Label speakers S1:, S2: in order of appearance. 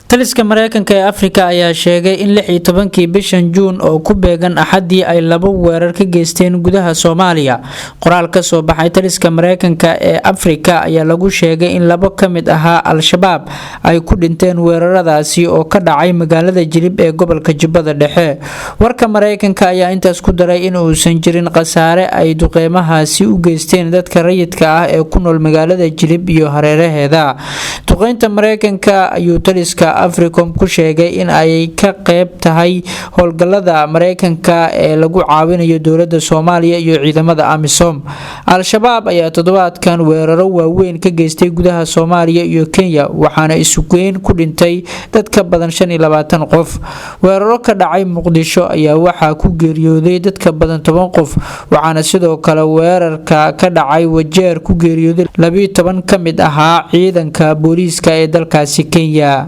S1: taliska Mareykanka ee Afrika ayaa sheegay in 16kii bishan Juun oo ku beegan Axadii ay laba weerar ka geysteen gudaha Soomaaliya. Qoraal ka soo baxay taliska Mareykanka ee Afrika ayaa lagu sheegay in laba ka mid ah Al-Shabaab ay ku dhinteen weeraradaasi oo ka dhacay magaalada Jilib ee gobolka Jubbada Dhexe. Warka Mareykanka ayaa intaas ku daray in uusan jirin khasaare ay duqeymahaasi u geysteen dadka rayidka ah ee ku nool magaalada Jilib iyo hareeraheeda. Duqeynta Mareykanka ayuu taliska Africom ku sheegay in ay ka qayb tahay howlgallada Mareykanka ee lagu caawinayo dowladda Soomaaliya iyo ciidamada AMISOM. Al-Shabaab ayaa toddobaadkan weeraro waaweyn ka geystay gudaha Soomaaliya iyo Kenya waxaana isugeyn ku dhintay dad ka badan 25 qof. Weeraro ka dhacay Muqdisho ayaa waxaa ku geeriyooday dad ka badan 10 qof waxaana sidoo kale weerarka ka dhacay Wajeer ku geeriyooday 12 ka mid ah ciidanka booliiska ee dalkaasi Kenya.